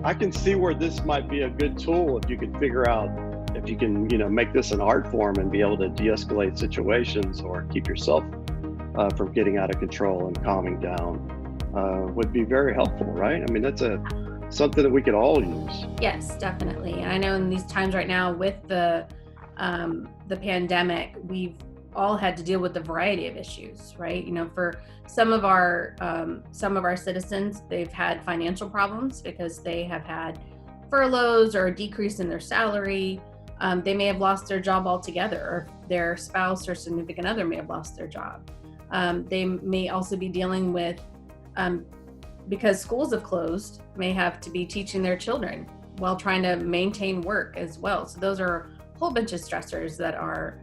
I can see where this might be a good tool if you can figure out if you can, make this an art form and be able to de-escalate situations or keep yourself from getting out of control and calming down would be very helpful, right? I mean, that's something that we could all use. Yes, definitely. And I know in these times right now with the pandemic, we've all had to deal with a variety of issues, right? For some of our citizens, they've had financial problems because they have had furloughs or a decrease in their salary. They may have lost their job altogether, or their spouse or significant other may have lost their job. They may also be dealing with, because schools have closed, may have to be teaching their children while trying to maintain work as well. So those are a whole bunch of stressors that are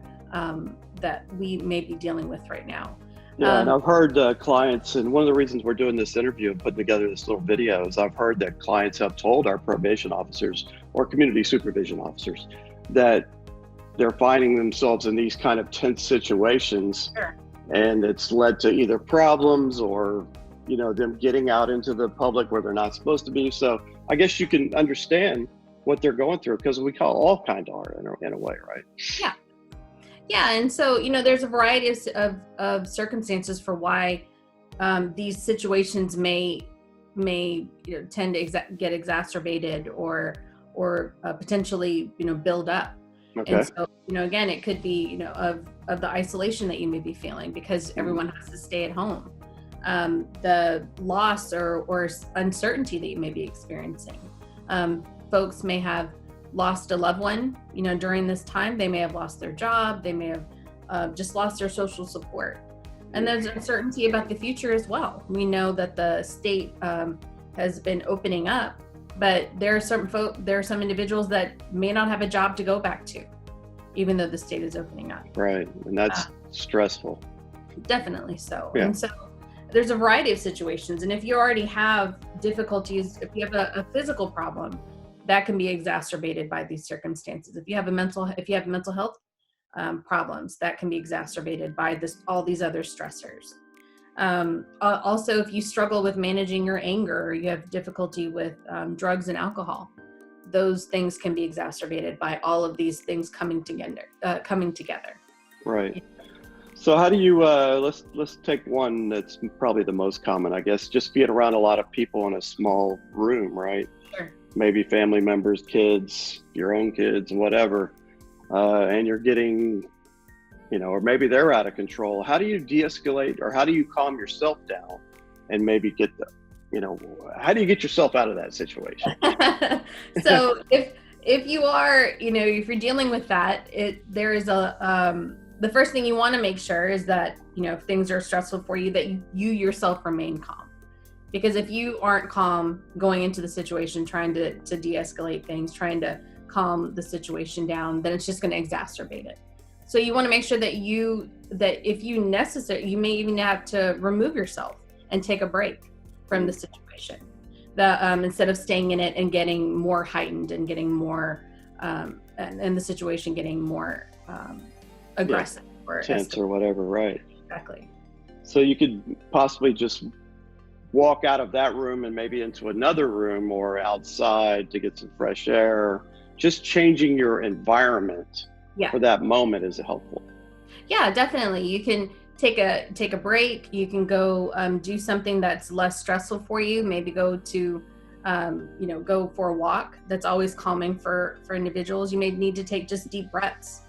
that we may be dealing with right now. Yeah, and I've heard clients, and one of the reasons we're doing this interview and putting together this little video is I've heard that clients have told our probation officers or community supervision officers that they're finding themselves in these kind of tense situations. Sure. And it's led to either problems or, them getting out into the public where they're not supposed to be. So I guess you can understand what they're going through, because we all kind of are in a way, right? Yeah. Yeah, and so, there's a variety of circumstances for why these situations may tend to get exacerbated or potentially, build up. Okay. And so, again, it could be, of the isolation that you may be feeling because everyone has to stay at home. The loss or uncertainty that you may be experiencing. Folks may have lost a loved one, during this time. They may have lost their job. They may have just lost their social support. And there's uncertainty about the future as well. We know that the state has been opening up, but there are some individuals that may not have a job to go back to, even though the state is opening up. Right, and that's stressful. Definitely so. Yeah. And so there's a variety of situations. And if you already have difficulties, if you have a physical problem, that can be exacerbated by these circumstances. If you have mental health problems, that can be exacerbated by all these other stressors. Also, if you struggle with managing your anger, or you have difficulty with drugs and alcohol, those things can be exacerbated by all of these things coming together. Right. So how do you, let's take one that's probably the most common, I guess, just being around a lot of people in a small room, right? Sure. Maybe family members, kids, your own kids, whatever, and you're getting, or maybe they're out of control. How do you de-escalate, or how do you calm yourself down and maybe get how do you get yourself out of that situation? So if you are, if you're dealing with that, there is the first thing you want to make sure is that, if things are stressful for you, that you yourself remain calm. Because if you aren't calm going into the situation, trying to de-escalate things, trying to calm the situation down, then it's just going to exacerbate it. So you want to make sure that if you necessary, you may even have to remove yourself and take a break from the situation. Instead of staying in it and getting more heightened and getting more, and the situation getting more aggressive or tense or whatever, right? Exactly. So you could possibly just walk out of that room and maybe into another room or outside to get some fresh air. Just changing your environment for that moment is helpful. Yeah, definitely. You can take a break. You can go do something that's less stressful for you. Maybe go to go for a walk. That's always calming for individuals. You may need to take just deep breaths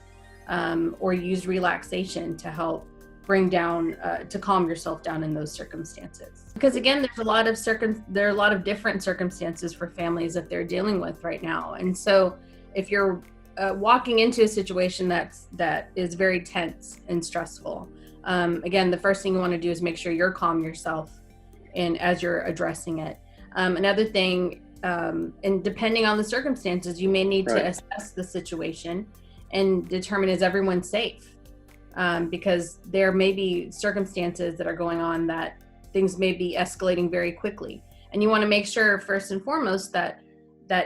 or use relaxation to help bring down to calm yourself down in those circumstances. Because again, there are a lot of different circumstances for families that they're dealing with right now. And so if you're walking into a situation that is very tense and stressful, again, the first thing you want to do is make sure you're calm yourself and as you're addressing it. Another thing, and depending on the circumstances, you may need to assess the situation and determine, is everyone safe? Because there may be circumstances that are going on that things may be escalating very quickly. And you want to make sure, first and foremost, that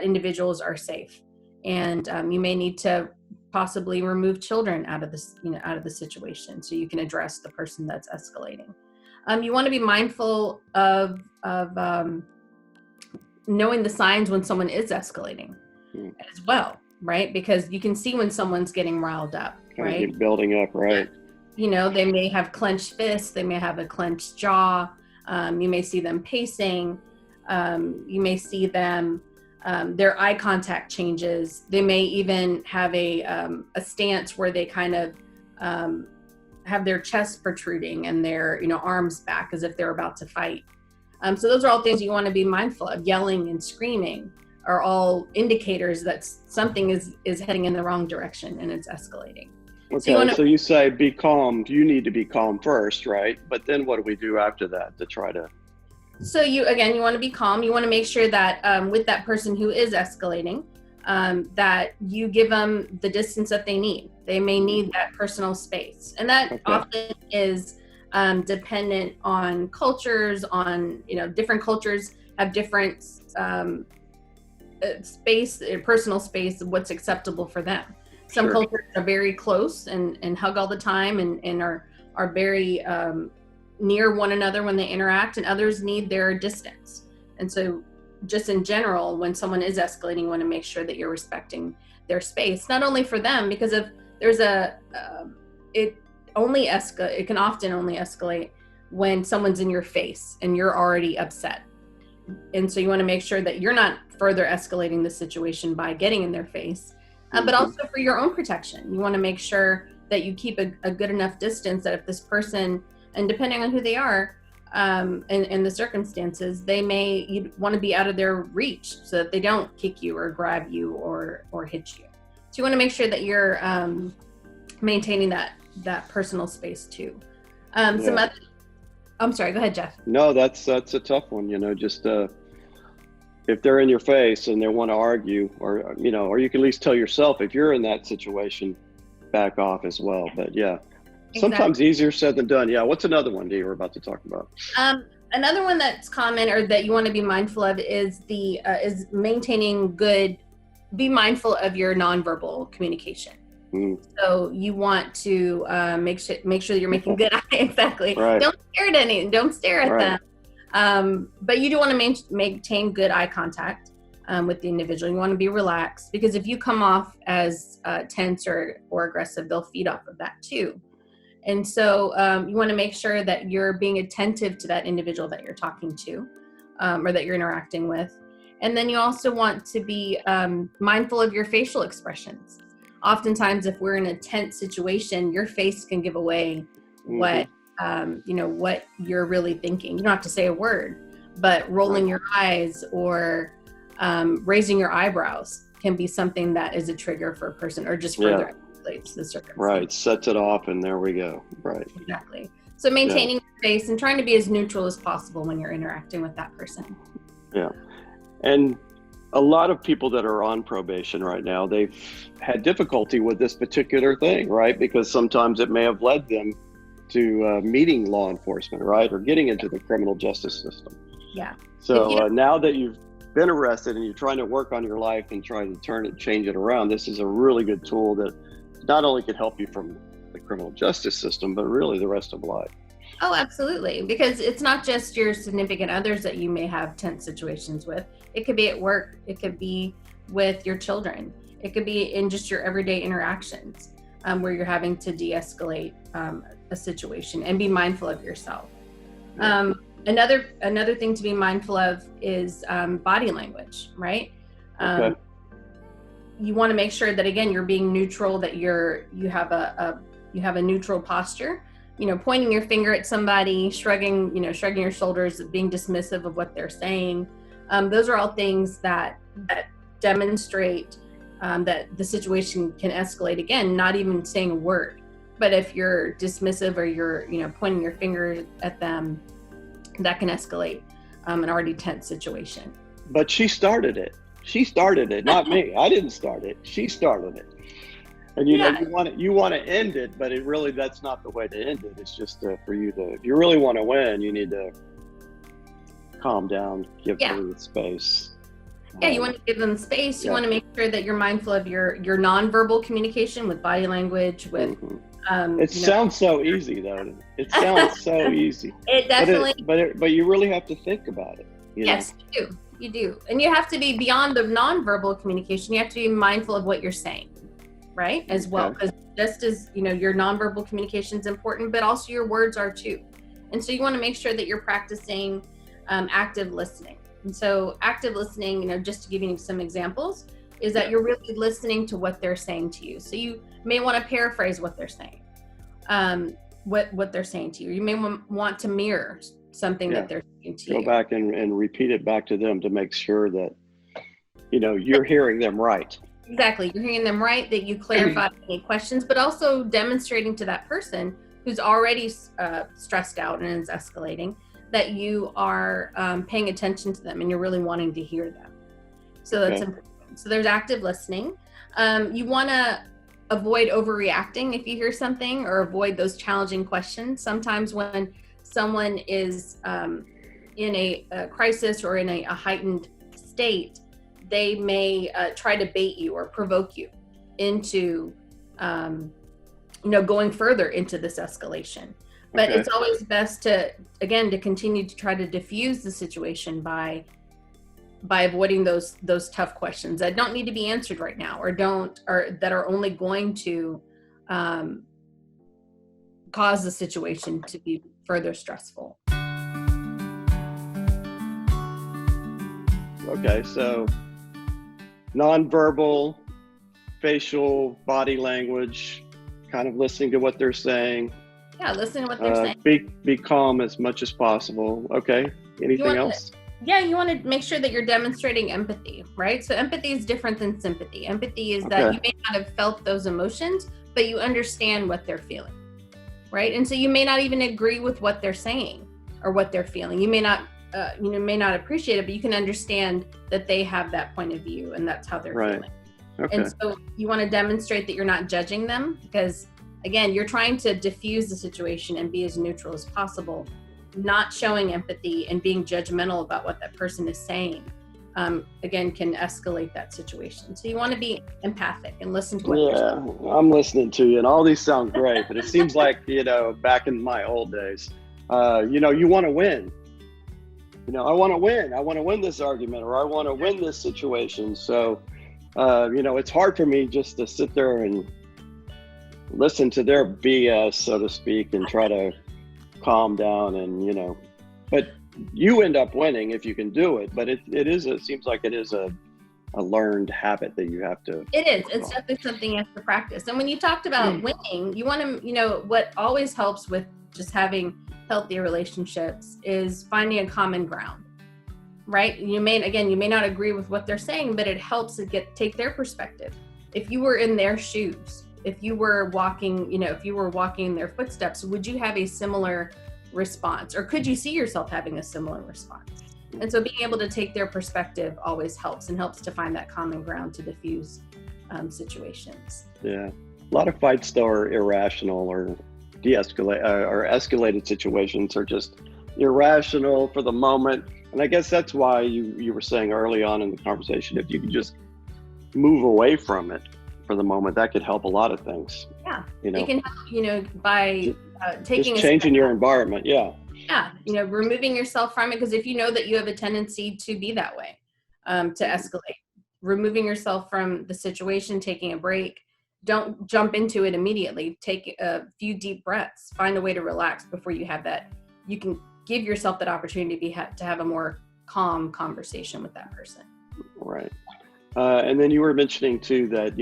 individuals are safe. And you may need to possibly remove children out of the situation so you can address the person that's escalating. You want to be mindful of knowing the signs when someone is escalating as well, right? Because you can see when someone's getting riled up, right? Keep building up, right? You know, they may have clenched fists, they may have a clenched jaw. You may see them pacing. You may see them, their eye contact changes. They may even have a stance where they kind of have their chest protruding and their, arms back as if they're about to fight. So those are all things you want to be mindful of. Yelling and screaming are all indicators that something is heading in the wrong direction and it's escalating. Okay, so you say be calm. You need to be calm first, right? But then what do we do after that to try to? So you want to be calm. You want to make sure that with that person who is escalating, that you give them the distance that they need. They may need that personal space. And that often is dependent on cultures, on, different cultures have different space, personal space of what's acceptable for them. Some cultures are very close and hug all the time and are very near one another when they interact, and others need their distance. And so just in general, when someone is escalating, you want to make sure that you're respecting their space, not only for them, because if there's it can often only escalate when someone's in your face and you're already upset. And so you want to make sure that you're not further escalating the situation by getting in their face. But also for your own protection, you want to make sure that you keep a good enough distance that if this person, and depending on who they are and the circumstances, you'd want to be out of their reach so that they don't kick you or grab you or hit you. So you want to make sure that you're maintaining that personal space too. I'm sorry, go ahead, Jeff. No, that's a tough one, just if they're in your face and they want to argue, or you can at least tell yourself if you're in that situation, back off as well. But sometimes easier said than done. Yeah. What's another one that you were about to talk about? Another one that's common or that you want to be mindful of is is maintaining be mindful of your nonverbal communication. So you want to make sure that you're making good eye. Exactly. Right. Don't stare at them. But you do want to maintain good eye contact with the individual. You want to be relaxed, because if you come off as tense or aggressive, they'll feed off of that too. And so you want to make sure that you're being attentive to that individual that you're talking to or that you're interacting with. And then you also want to be mindful of your facial expressions. Oftentimes, if we're in a tense situation, your face can give away what you're really thinking. You don't have to say a word, but rolling your eyes or raising your eyebrows can be something that is a trigger for a person, or just further escalates the circumstance. Right, sets it off, and there we go. Right. Exactly. So maintaining your face and trying to be as neutral as possible when you're interacting with that person. Yeah. And a lot of people that are on probation right now, they've had difficulty with this particular thing, right? Because sometimes it may have led them to meeting law enforcement, right? Or getting into the criminal justice system. Yeah. So now that you've been arrested and you're trying to work on your life and trying to change it around, this is a really good tool that not only could help you from the criminal justice system, but really the rest of life. Oh, absolutely. Because it's not just your significant others that you may have tense situations with. It could be at work. It could be with your children. It could be in just your everyday interactions where you're having to de-escalate a situation and be mindful of yourself. Another thing to be mindful of is body language, right? Okay. You want to make sure that, again, you're being neutral, that you have a neutral posture. Pointing your finger at somebody, shrugging your shoulders, being dismissive of what they're saying. Those are all things that demonstrate that the situation can escalate. Again, not even saying a word, but if you're dismissive or you're pointing your finger at them, that can escalate an already tense situation. But she started it. She started it, not me. I didn't start it. She started it. And you want to end it, but that's not the way to end it. It's just for you to, if you really want to win, you need to calm down, give them space. Yeah, you want to give them space. You want to make sure that you're mindful of your nonverbal communication with body language. With it sounds so easy, though. It sounds so easy. It definitely. But you really have to think about it. Yes, you do. You do. And you have to be beyond the nonverbal communication. You have to be mindful of what you're saying, right? As well. Because just as, your nonverbal communication is important, but also your words are too. And so you want to make sure that you're practicing active listening. And so active listening, just to give you some examples, is that you're really listening to what they're saying to you. So you may want to paraphrase what they're saying, what they're saying to you. You may want to mirror something that they're saying to you. Go back and repeat it back to them to make sure that, you're hearing them right. Exactly. You're hearing them right, that you clarify any questions, but also demonstrating to that person who's already stressed out and is escalating that you are paying attention to them and you're really wanting to hear them. So that's important. So there's active listening. You want to avoid overreacting if you hear something, or avoid those challenging questions. Sometimes when someone is in a crisis or in a heightened state, they may try to bait you or provoke you into going further into this escalation. But it's always best to continue to try to diffuse the situation by avoiding those tough questions that don't need to be answered right now, or that are only going to cause the situation to be further stressful. Okay, so nonverbal, facial, body language, kind of listening to what they're saying. Yeah, listen to what they're saying. Be calm as much as possible. Okay, anything else? You want to make sure that you're demonstrating empathy, right? So empathy is different than sympathy. Empathy is that you may not have felt those emotions, but you understand what they're feeling, right? And so you may not even agree with what they're saying or what they're feeling. You may not, may not appreciate it, but you can understand that they have that point of view and that's how they're feeling. Okay. And so you want to demonstrate that you're not judging them, because again, you're trying to diffuse the situation and be as neutral as possible. Not showing empathy and being judgmental about what that person is saying, again, can escalate that situation. So you want to be empathic and listen to what they're saying. I'm listening to you, and all these sound great, but it seems like, back in my old days, you want to win. I want to win. I want to win this argument, or I want to win this situation. So, it's hard for me just to sit there and listen to their BS, so to speak, and try to calm down and but you end up winning if you can do it. But it seems like it is a learned habit that you have to. It's definitely something you have to practice. And when you talked about winning, you want to what always helps with just having healthy relationships is finding a common ground, right? You may not agree with what they're saying, but it helps to take their perspective. If you were in their shoes, if you were walking in their footsteps, would you have a similar response, or could you see yourself having a similar response? And so being able to take their perspective always helps to find that common ground to diffuse situations. Yeah, a lot of fights still are irrational, or de-escalate or escalated situations are just irrational for the moment. And I guess that's why you were saying early on in the conversation, if you could just move away from it for the moment, that could help a lot of things. Yeah, it can help, by taking just changing your environment. Yeah, removing yourself from it, because if you know that you have a tendency to be that way, to escalate, removing yourself from the situation, taking a break. Don't jump into it immediately. Take a few deep breaths. Find a way to relax before you have that. You can give yourself that opportunity to have a more calm conversation with that person. Right. And then you were mentioning too that,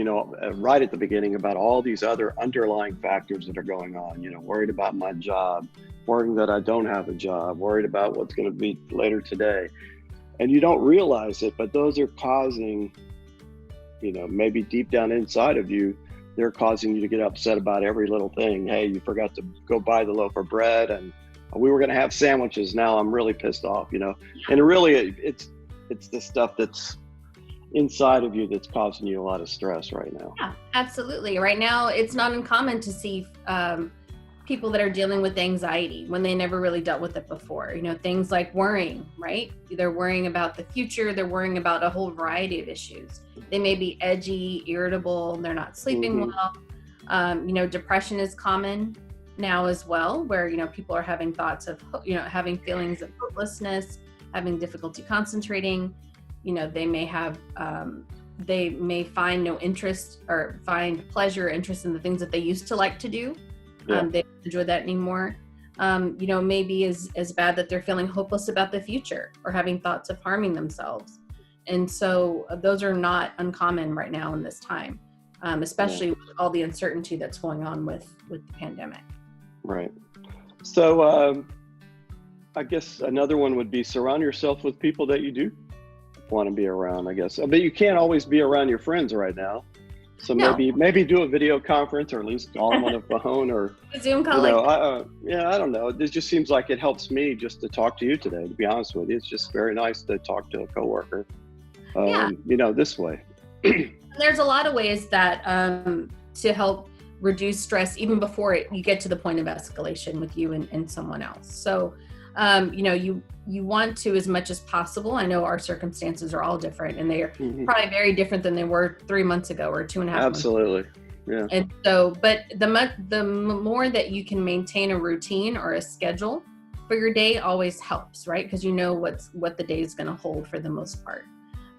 right at the beginning, about all these other underlying factors that are going on, worried about my job, worrying that I don't have a job, worried about what's going to be later today. And you don't realize it, but those are causing, maybe deep down inside of you, they're causing you to get upset about every little thing. Hey, you forgot to go buy the loaf of bread, and we were going to have sandwiches. Now I'm really pissed off, and really it's the stuff that's inside of you that's causing you a lot of stress right now. Yeah, absolutely. Right now, it's not uncommon to see people that are dealing with anxiety when they never really dealt with it before. Things like worrying, right? They're worrying about the future. They're worrying about a whole variety of issues. They may be edgy, irritable. They're not sleeping well. Depression is common now as well, where, people are having thoughts of, having feelings of hopelessness. having difficulty concentrating. They may have, they may find no interest or find pleasure or interest in the things that they used to like to do. They don't enjoy that anymore. Maybe as bad that they're feeling hopeless about the future or having thoughts of harming themselves. And so those are not uncommon right now in this time, especially with all the uncertainty that's going on with the pandemic. Right. So I guess another one would be surround yourself with people that you do want to be around, I guess. But you can't always be around your friends right now. So maybe do a video conference, or at least call them on the phone, or a Zoom call. I don't know. It just seems like it helps me just to talk to you today, to be honest with you. It's just very nice to talk to a coworker, this way. There's a lot of ways that to help reduce stress even before you get to the point of escalation with you and someone else. So, you want to, as much as possible. I know our circumstances are all different, and they are probably very different than they were 3 months ago or 2.5 months Absolutely. ago. Yeah. And so, but the more that you can maintain a routine or a schedule for your day always helps, right? Because you know what the day is going to hold for the most part.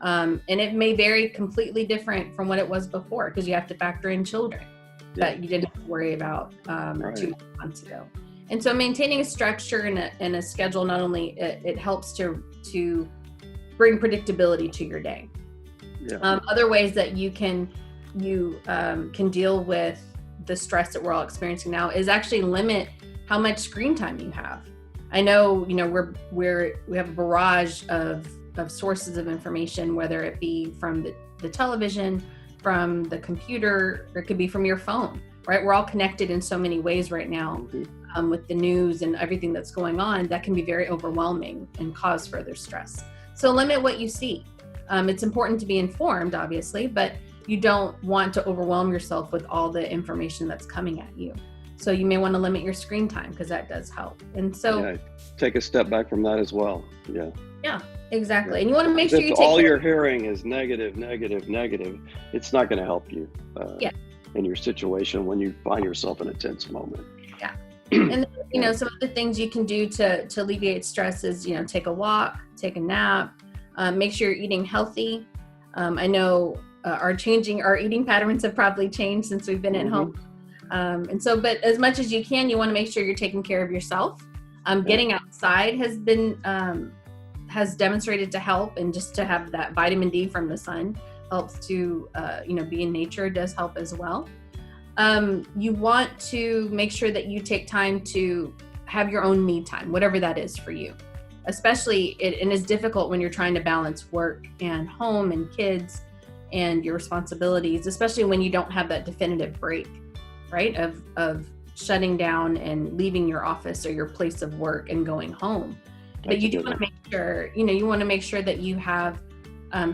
And it may vary completely different from what it was before, because you have to factor in children that you didn't worry about 2 months ago. And so maintaining a structure and a schedule, not only it helps to bring predictability to your day. Yeah. Other ways that you can deal with the stress that we're all experiencing now is actually limit how much screen time you have. I know, we have a barrage of sources of information, whether it be from the television, from the computer, or it could be from your phone, right? We're all connected in so many ways right now. With the news and everything that's going on, that can be very overwhelming and cause further stress. So limit what you see. It's important to be informed, obviously, but you don't want to overwhelm yourself with all the information that's coming at you. So you may want to limit your screen time, because that does help. And so take a step back from that as well. Yeah, exactly. And you want to make sure you take all you're hearing is negative, it's not going to help you in your situation when you find yourself in a tense moment. And some of the things you can do to alleviate stress is, take a walk, take a nap, make sure you're eating healthy. I know our eating patterns have probably changed since we've been at home. But as much as you can, you want to make sure you're taking care of yourself. Getting outside has demonstrated to help, and just to have that vitamin D from the sun helps to, be in nature does help as well. You want to make sure that you take time to have your own me time, whatever that is for you. Especially, it is difficult when you're trying to balance work and home and kids and your responsibilities, especially when you don't have that definitive break, right? Of shutting down and leaving your office or your place of work and going home. But you do want to make sure, you want to make sure that you have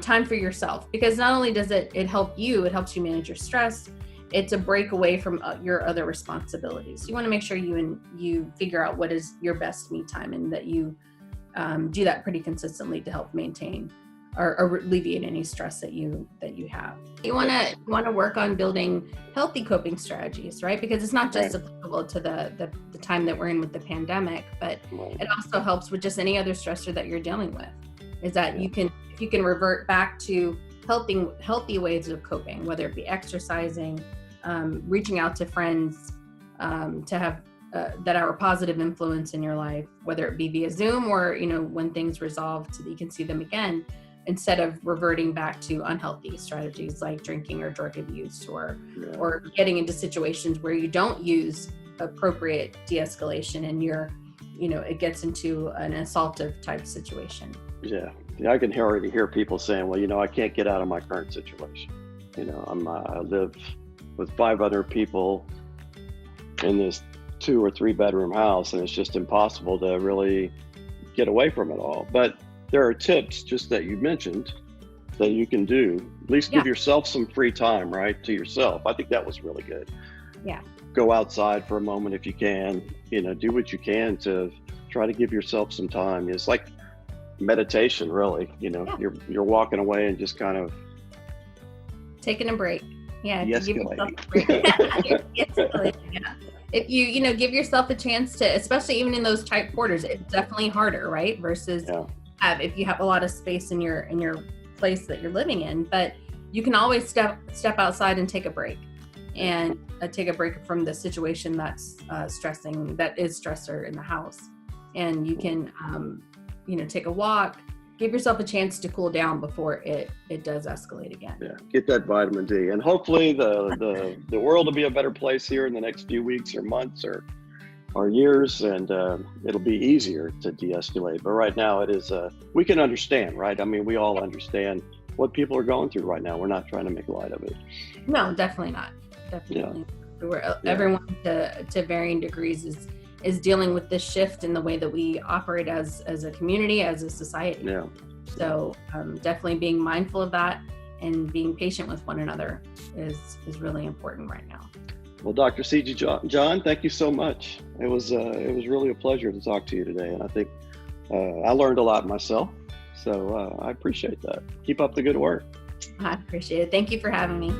time for yourself, because not only does it help you, it helps you manage your stress. It's a break away from your other responsibilities. You want to make sure you figure out what is your best me time, and that you do that pretty consistently to help maintain or alleviate any stress that you have. You want to work on building healthy coping strategies, right? Because it's not just applicable to the time that we're in with the pandemic, but it also helps with just any other stressor that you're dealing with. Is that if you can revert back to healthy ways of coping, whether it be exercising, reaching out to friends to have that are a positive influence in your life, whether it be via Zoom or when things resolve so that you can see them again, instead of reverting back to unhealthy strategies like drinking or drug abuse, or getting into situations where you don't use appropriate de-escalation and it gets into an assaultive type situation. I can already hear people saying, well, I can't get out of my current situation. I live with 5 other people in this 2 or 3 bedroom house, and it's just impossible to really get away from it all. But there are tips, just that you mentioned, that you can do. At least give yourself some free time, right, to yourself. I think that was really good. Go outside for a moment if you can. Do what you can to try to give yourself some time. It's like meditation, really. You're walking away and just kind of taking a break. De-escalate. If you give yourself a chance to, especially even in those tight quarters, it's definitely harder, right? Versus have if you have a lot of space in your place that you're living in. But you can always step outside and take a break, and take a break from the situation that's stressing, that is stressor in the house. And you can take a walk, give yourself a chance to cool down before it does escalate again. Yeah, get that vitamin D, and hopefully the world will be a better place here in the next few weeks or months or years, and it'll be easier to de-escalate. But right now it is, we can understand, right? I mean, we all understand what people are going through right now. We're not trying to make light of it. No, definitely not. Definitely. Yeah. Everyone to varying degrees is dealing with this shift in the way that we operate as a community, as a society. Yeah. So definitely being mindful of that and being patient with one another is really important right now. Well, Dr. Siji John, thank you so much. It was really a pleasure to talk to you today, and I think I learned a lot myself. So I appreciate that. Keep up the good work. I appreciate it. Thank you for having me.